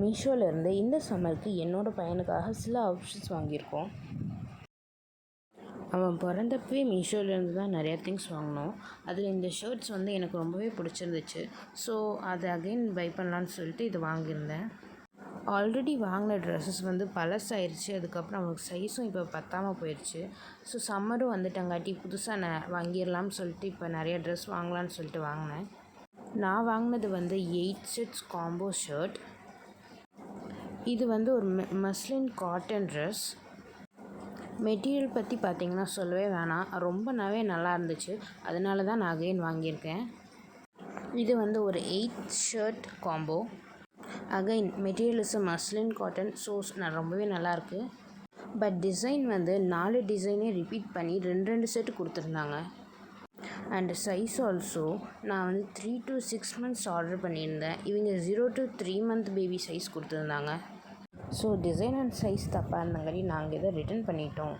மீஷோலேருந்து இந்த சம்மருக்கு என்னோடய பையனுக்காக சில ஆப்ஷன்ஸ் வாங்கியிருக்கோம். அவன் பிறந்தப்பவே மீஷோலேருந்து தான் நிறையா திங்ஸ் வாங்கினோம். அதில் இந்த ஷர்ட்ஸ் வந்து எனக்கு ரொம்பவே பிடிச்சிருந்துச்சு. ஸோ அதை அகைன் பை பண்ணலான்னு சொல்லிட்டு இது வாங்கியிருந்தேன். ஆல்ரெடி வாங்கின ட்ரெஸ்ஸஸ் வந்து பழசாயிருச்சு. அதுக்கப்புறம் அவனுக்கு சைஸும் இப்போ பத்தாமல் போயிடுச்சு. ஸோ சம்மரும் வந்துட்டங்காட்டி புதுசாக வாங்கிடலாம்னு சொல்லிட்டு இப்போ நிறைய ட்ரெஸ் வாங்கலான்னு சொல்லிட்டு வாங்கினேன். நான் வாங்கினது வந்து 8 செட்ஸ் காம்போ ஷர்ட். இது வந்து ஒரு மஸ்லின் காட்டன் ட்ரெஸ். மெட்டீரியல் பற்றி பார்த்திங்கன்னா சொல்லவே வேணாம், ரொம்பவே நல்லா இருந்துச்சு. அதனால தான் நான் அகைன் வாங்கியிருக்கேன். இது வந்து ஒரு 8 shirt combo. Again material is muslin cotton. So ரொம்பவே நல்லாயிருக்கு. பட் டிசைன் வந்து 4 டிசைனே ரிப்பீட் பண்ணி 2 செட்டு கொடுத்துருந்தாங்க. அண்ட் சைஸ் ஆல்சோ நான் வந்து 3 to 6 months ஆர்டர் பண்ணியிருந்தேன். இவங்க 0 to 3 month பேபி சைஸ் கொடுத்துருந்தாங்க. ஸோ டிசைன் அண்ட் சைஸ் தப்பாக இருந்தங்காட்டி நாங்கள் இதை ரிட்டன் பண்ணிட்டோம்.